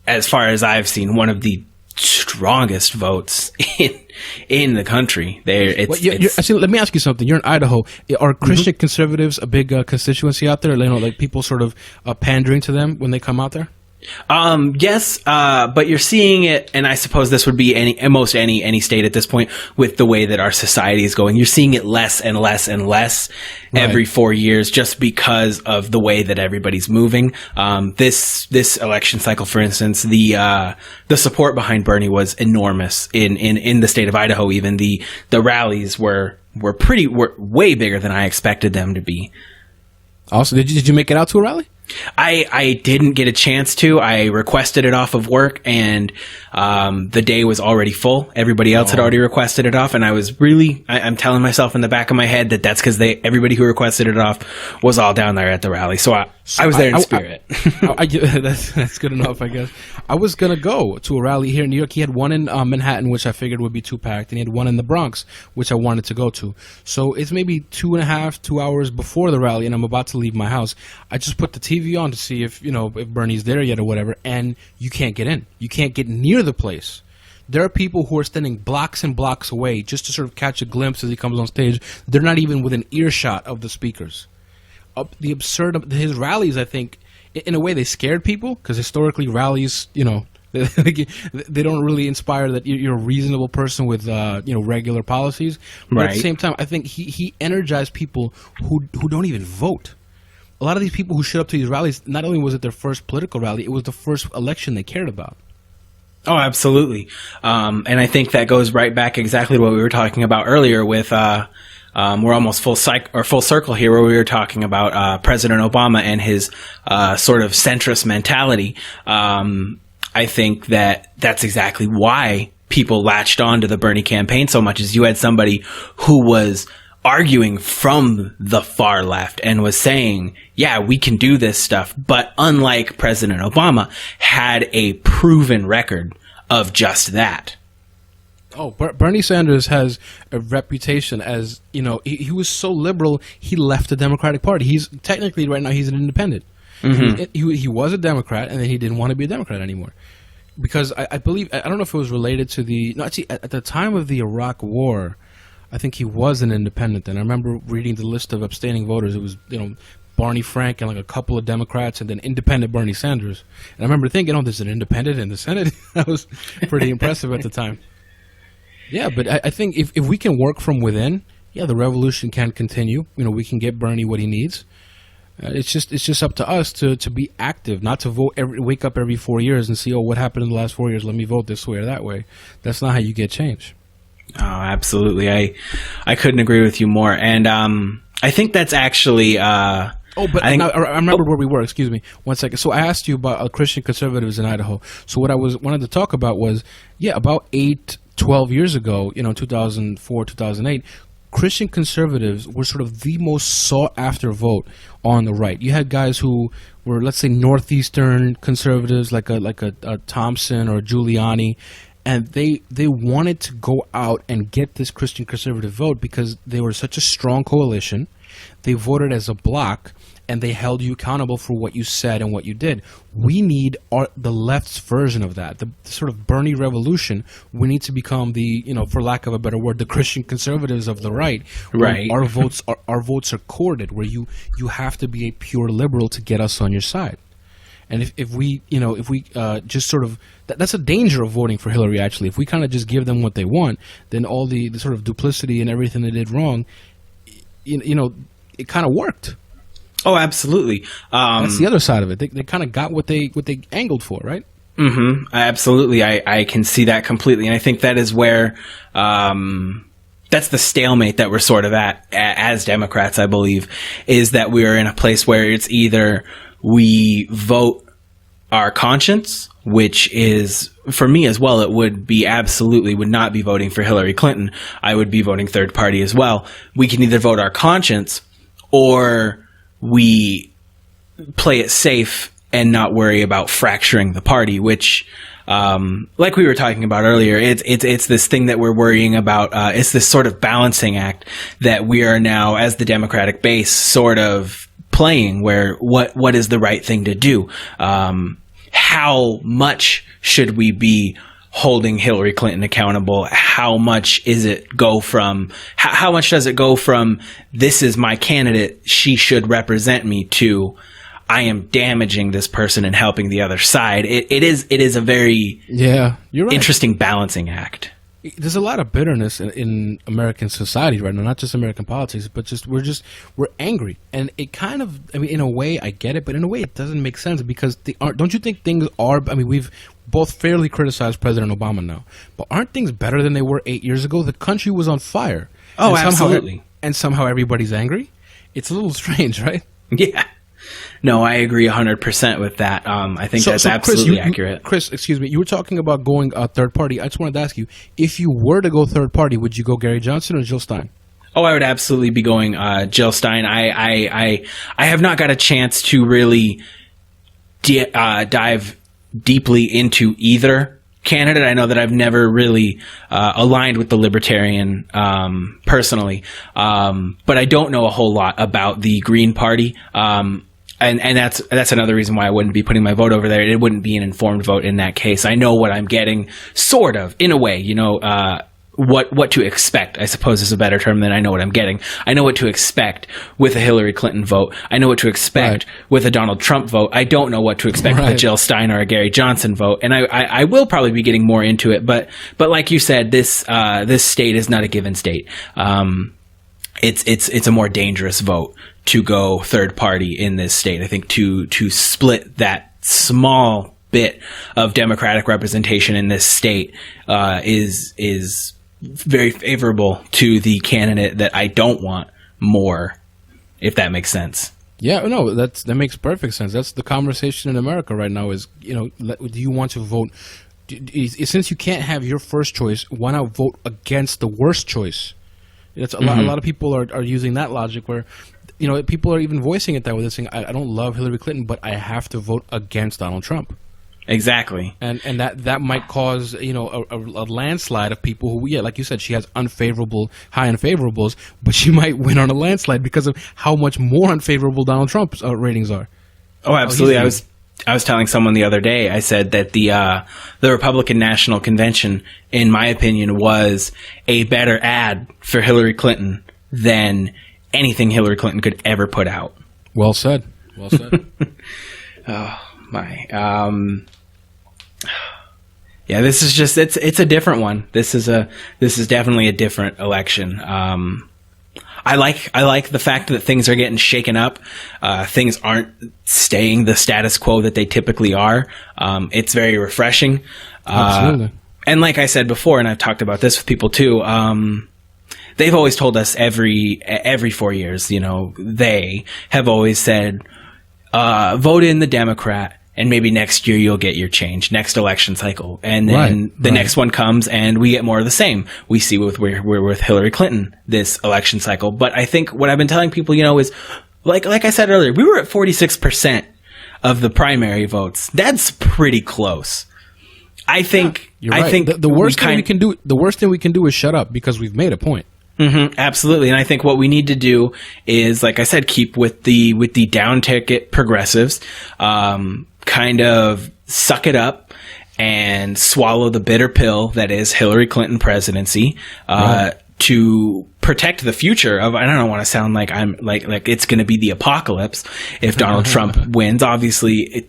as far as I've seen, one of the strongest votes in the country. Actually, let me ask you something. You're in Idaho. Are Christian conservatives a big constituency out there? Like people sort of pandering to them when they come out there? Yes, but you're seeing it, and I suppose this would be any state at this point with the way that our society is going. You're seeing it less and less and less every 4 years, just because of the way that everybody's moving. This election cycle, for instance, the support behind Bernie was enormous in the state of Idaho. Even the rallies were way bigger than I expected them to be. Also, did you make it out to a rally? I didn't get a chance to. I requested it off of work, and the day was already full. Everybody else had already requested it off, and I was I'm telling myself in the back of my head that's because everybody who requested it off was all down there at the rally. So I was there in spirit. That's good enough, I guess. I was going to go to a rally here in New York. He had one in Manhattan, which I figured would be too packed, and he had one in the Bronx, which I wanted to go to. So it's maybe 2 hours before the rally, and I'm about to leave my house. I just put the TV on to see if Bernie's there yet or whatever, and you can't get in. You can't get near the place. There are people who are standing blocks and blocks away just to sort of catch a glimpse as he comes on stage. They're not even within earshot of the speakers. The absurd of his rallies, I think, in a way they scared people because historically rallies, they don't really inspire that you're a reasonable person with regular policies. But at the same time, I think he energized people who don't even vote. A lot of these people who showed up to these rallies, not only was it their first political rally, it was the first election they cared about. Oh, absolutely. And I think that goes right back exactly to what we were talking about earlier with we're almost full circle here, where we were talking about President Obama and his sort of centrist mentality. I think that's exactly why people latched on to the Bernie campaign so much, is you had somebody who was arguing from the far left and was saying, yeah, we can do this stuff, but unlike President Obama, had a proven record of just that. Oh, Bernie Sanders has a reputation as, he was so liberal, he left the Democratic Party. He's technically right now he's an independent. Mm-hmm. He was a Democrat, and then he didn't want to be a Democrat anymore. Because I believe, I don't know if it was related to at the time of the Iraq War, I think he was an independent. And I remember reading the list of abstaining voters. It was, Barney Frank and like a couple of Democrats, and then independent Bernie Sanders. And I remember thinking, there's an independent in the Senate. That was pretty impressive at the time. Yeah, but I think if we can work from within, the revolution can continue. We can get Bernie what he needs. It's just up to us to be active, not to wake up every 4 years and see, what happened in the last 4 years, let me vote this way or that way. That's not how you get change. Oh, absolutely. I couldn't agree with you more. And I think that's actually I remember where we were. Excuse me. 1 second. So I asked you about Christian conservatives in Idaho. So what I wanted to talk about was, about 12 years ago, 2004, 2008, Christian conservatives were sort of the most sought-after vote on the right. You had guys who were, let's say, northeastern conservatives, like a Thompson or Giuliani, and they wanted to go out and get this Christian conservative vote because they were such a strong coalition. They voted as a bloc, and they held you accountable for what you said and what you did. We need the left's version of that, the sort of Bernie revolution. We need to become the, for lack of a better word, the Christian conservatives of the right. Right. Our votes are courted, where you have to be a pure liberal to get us on your side. And if we just sort of, that's a danger of voting for Hillary, actually. If we kind of just give them what they want, then all the sort of duplicity and everything they did wrong, it kind of worked. Oh, absolutely. That's the other side of it. They kind of got what they angled for, right? Mm-hmm. Absolutely. I can see that completely. And I think that is where that's the stalemate that we're sort of at as Democrats, I believe, is that we are in a place where it's either we vote our conscience, which is, for me as well, it would not be voting for Hillary Clinton. I would be voting third party as well. We can either vote our conscience, or we play it safe and not worry about fracturing the party, which, like we were talking about earlier, it's this thing that we're worrying about. It's this sort of balancing act that we are now, as the Democratic base, sort of playing, where what is the right thing to do? How much should we be holding Hillary Clinton accountable? How much does it go from this is my candidate, she should represent me, to I am damaging this person and helping the other side? It is a very you're right. Interesting balancing act. There's a lot of bitterness in American society right now, not just American politics, but we're angry. And it kind of, in a way I get it, but in a way it doesn't make sense, because don't you think things are, we've both fairly criticized President Obama now, but aren't things better than they were 8 years ago? The country was on fire. Oh, absolutely. And somehow everybody's angry? It's a little strange, right? Yeah. No, I agree 100% with that. I think that's absolutely accurate. Chris, excuse me, you were talking about going third party. I just wanted to ask you, if you were to go third party, would you go Gary Johnson or Jill Stein? Oh, I would absolutely be going Jill Stein. I have not got a chance to really dive deeply into either candidate. I know that I've never really aligned with the Libertarian personally, but I don't know a whole lot about the Green Party. And that's another reason why I wouldn't be putting my vote over there. It wouldn't be an informed vote in that case. I know what I'm getting, sort of, in a way. what to expect, I suppose, is a better term than I know what I'm getting. I know what to expect with a Hillary Clinton vote. I know what to expect with a Donald Trump vote. I don't know what to expect with a Jill Stein or a Gary Johnson vote. And I will probably be getting more into it. But like you said, this state is not a given state. It's a more dangerous vote to go third party in this state. I think to split that small bit of Democratic representation in this state is very favorable to the candidate that I don't want more, if that makes sense. Yeah, no, that makes perfect sense. That's the conversation in America right now is, do you want to vote? Since you can't have your first choice, why not vote against the worst choice? It's a lot of people are using that logic where, people are even voicing it that way. They're saying, I don't love Hillary Clinton, but I have to vote against Donald Trump. Exactly. And that might cause, a landslide of people who, like you said, she has high unfavorables, but she might win on a landslide because of how much more unfavorable Donald Trump's ratings are. Oh, absolutely. I was telling someone the other day, I said that the Republican National Convention, in my opinion, was a better ad for Hillary Clinton than anything Hillary Clinton could ever put out. Well said. Well said. Oh, my. Yeah, this is just it's a different one. This is definitely a different election. I like the fact that things are getting shaken up. Things aren't staying the status quo that they typically are. It's very refreshing. Absolutely. And like I said before, and I've talked about this with people too, they've always told us every 4 years, they have always said, vote in the Democrat, and maybe next year you'll get your change, next election cycle. And then the next one comes and we get more of the same. We see we're with Hillary Clinton this election cycle. But I think what I've been telling people, is like I said earlier, we were at 46% of the primary votes. That's pretty close. I think you're right. I think the worst thing we can do is shut up because we've made a point. Mm-hmm, absolutely. And I think what we need to do is, like I said, keep with the down ticket progressives, kind of suck it up and swallow the bitter pill that is Hillary Clinton presidency, to protect the future of, I don't want to sound like I'm like it's going to be the apocalypse if Donald Trump wins. Obviously,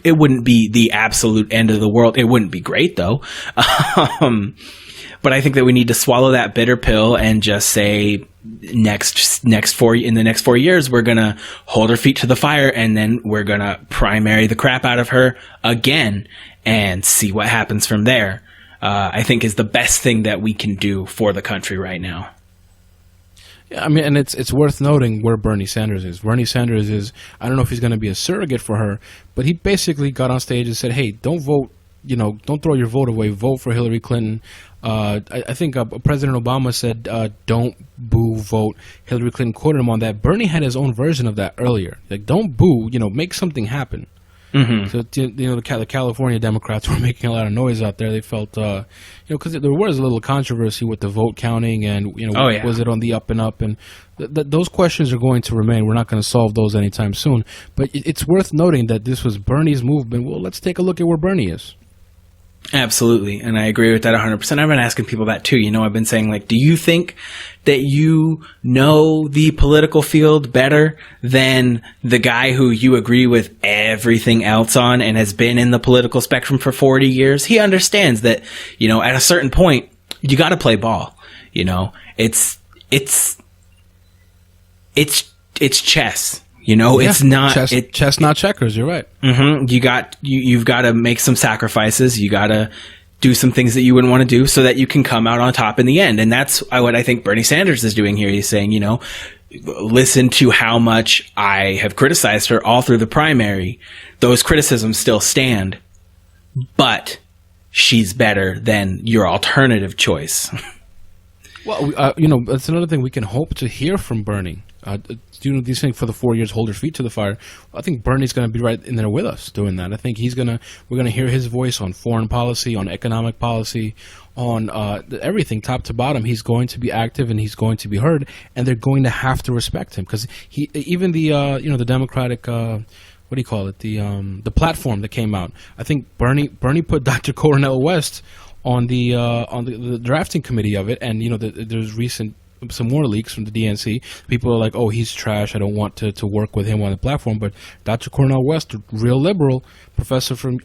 it wouldn't be the absolute end of the world. It wouldn't be great though. But I think that we need to swallow that bitter pill and just say in the next 4 years, we're going to hold her feet to the fire, and then we're going to primary the crap out of her again and see what happens from there. I think is the best thing that we can do for the country right now. Yeah, I mean, and it's worth noting where Bernie Sanders is. Bernie Sanders is, I don't know if he's going to be a surrogate for her, but he basically got on stage and said, hey, don't vote, don't throw your vote away. Vote for Hillary Clinton. I think President Obama said, don't boo, vote. Hillary Clinton quoted him on that. Bernie had his own version of that earlier. Like, don't boo, make something happen. Mm-hmm. So, the California Democrats were making a lot of noise out there. They felt, because there was a little controversy with the vote counting and, was it on the up and up? And those questions are going to remain. We're not going to solve those anytime soon. But it's worth noting that this was Bernie's movement. Well, let's take a look at where Bernie is. Absolutely, and I agree with that 100%. I've been asking people that too. I've been saying, do you think that you know the political field better than the guy who you agree with everything else on and has been in the political spectrum for 40 years? He understands that, at a certain point, you got to play ball. It's chess. It's not chess, not checkers. You're right. Mm-hmm. You've got to make some sacrifices. You got to do some things that you wouldn't want to do so that you can come out on top in the end. And that's what I think Bernie Sanders is doing here. He's saying, listen to how much I have criticized her all through the primary. Those criticisms still stand, but she's better than your alternative choice. Well, that's another thing we can hope to hear from Bernie. Do these things for the 4 years, hold her feet to the fire. I think Bernie's going to be right in there with us doing that. I think we're going to hear his voice on foreign policy, on economic policy, on everything, top to bottom. He's going to be active and he's going to be heard, and they're going to have to respect him because even the Democratic what do you call it, the platform that came out. I think Bernie put Dr. Cornel West on the drafting committee of it, and there's some more leaks from the DNC. People are like, "Oh, he's trash. I don't want to work with him on the platform." But Dr. Cornel West, a real liberal professor from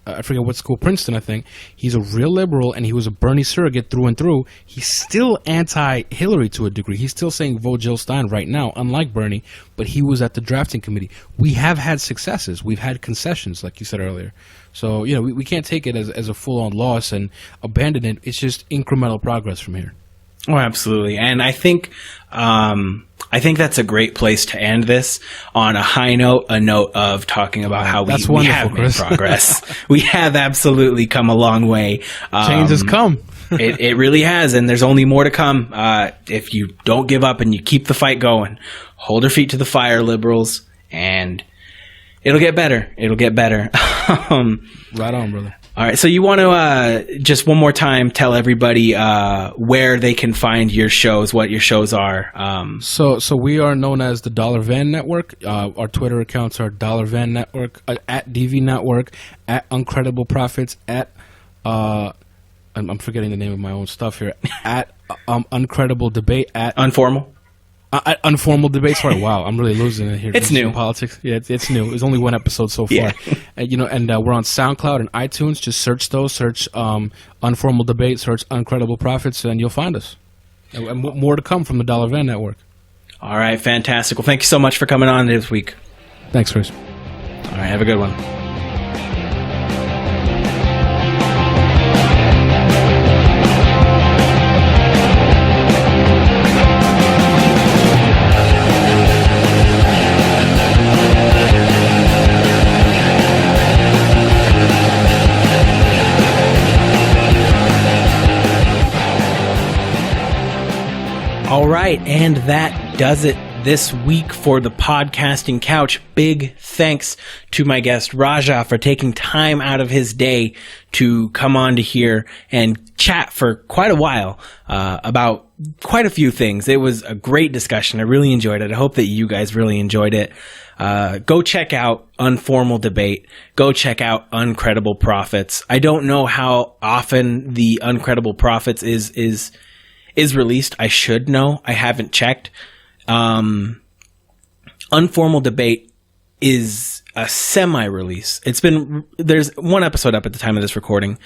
I forget what school, Princeton, I think. He's a real liberal, and he was a Bernie surrogate through and through. He's still anti-Hillary to a degree. He's still saying vote Jill Stein right now, unlike Bernie, but he was at the drafting committee. We have had successes. We've had concessions, like you said earlier. So, we can't take it as a full-on loss and abandon it. It's just incremental progress from here. Oh, absolutely. And I think that's a great place to end this on a high note, a note of talking about how we have made progress. We have absolutely come a long way. Change has come. It really has, and there's only more to come. If you don't give up and you keep the fight going, hold your feet to the fire, liberals, and it'll get better. It'll get better. Right on, brother. All right, so you want to just one more time tell everybody where they can find your shows, what your shows are. So we are known as the Dollar Van Network. Our Twitter accounts are Dollar Van Network, at DV Network, at Uncredible Profits, at I'm forgetting the name of my own stuff here, at Uncredible Debate, at Unformal. At Unformal Debate. Sorry, wow, I'm really losing it here. It's new. Politics. Yeah, it's new. There's only one episode so far. Yeah. And we're on SoundCloud and iTunes. Just search those. Search Unformal Debate. Search Uncredible Profits, and you'll find us. And more to come from the Dollar Van Network. All right, fantastic. Well, thank you so much for coming on this week. Thanks, Chris. All right, have a good one. All right, and that does it this week for the Podcasting Couch. Big thanks to my guest Raja for taking time out of his day to come on to here and chat for quite a while about quite a few things. It was a great discussion. I really enjoyed it. I hope that you guys really enjoyed it. Go check out Unformal Debate. Go check out Uncredible Profits. I don't know how often the Uncredible Profits is released. I should know. I haven't checked. Unformal Debate is a semi-release. There's one episode up at the time of this recording.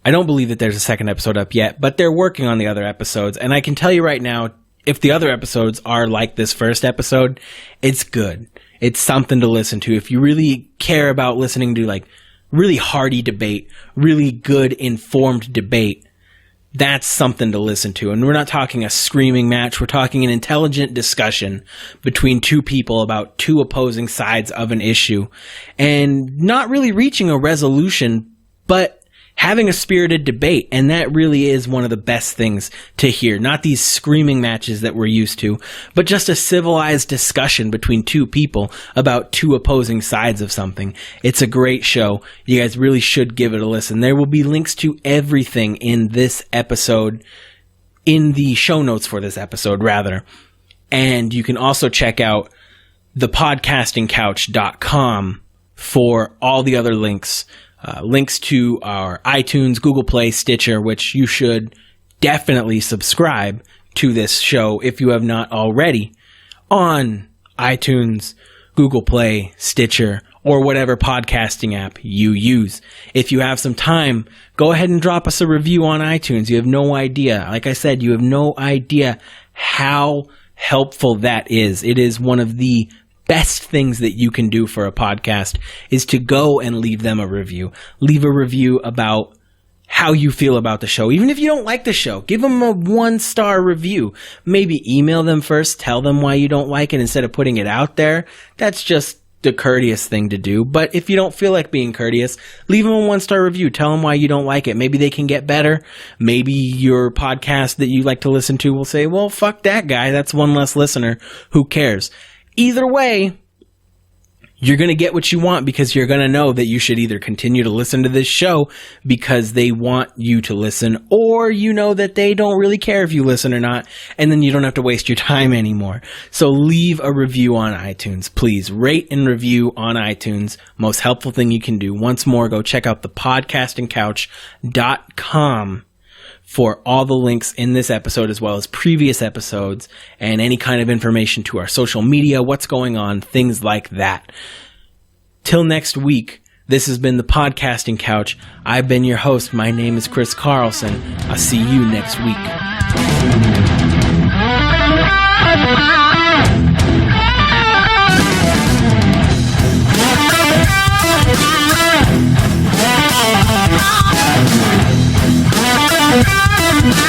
I don't believe that there's a second episode up yet, but they're working on the other episodes. And I can tell you right now, if the other episodes are like this first episode, it's good. It's something to listen to. If you really care about listening to like really hearty debate, really good informed debate, that's something to listen to. And we're not talking a screaming match. We're talking an intelligent discussion between two people about two opposing sides of an issue and not really reaching a resolution, but having a spirited debate. And that really is one of the best things to hear. Not these screaming matches that we're used to, but just a civilized discussion between two people about two opposing sides of something. It's a great show. You guys really should give it a listen. There will be links to everything in this episode, in the show notes for this episode, rather. And you can also check out thepodcastingcouch.com for all the other links. Links to our iTunes, Google Play, Stitcher, which you should definitely subscribe to this show if you have not already on iTunes, Google Play, Stitcher, or whatever podcasting app you use. If you have some time, go ahead and drop us a review on iTunes. You have no idea. Like I said, you have no idea how helpful that is. It is one of the best things that you can do for a podcast is to go and leave them a review. Leave a review about how you feel about the show. Even if you don't like the show, give them a 1-star review. Maybe email them first, tell them why you don't like it instead of putting it out there. That's just the courteous thing to do. But if you don't feel like being courteous, leave them a 1-star review. Tell them why you don't like it. Maybe they can get better. Maybe your podcast that you like to listen to will say, well, fuck that guy. That's one less listener. Who cares? Either way, you're going to get what you want because you're going to know that you should either continue to listen to this show because they want you to listen, or you know that they don't really care if you listen or not, and then you don't have to waste your time anymore. So leave a review on iTunes. Please rate and review on iTunes. Most helpful thing you can do. Once more, go check out thepodcastingcouch.com for all the links in this episode as well as previous episodes and any kind of information to our social media, what's going on, things like that. Till next week, this has been the Podcasting Couch. I've been your host. My name is Chris Carlson. I'll see you next week. Bye.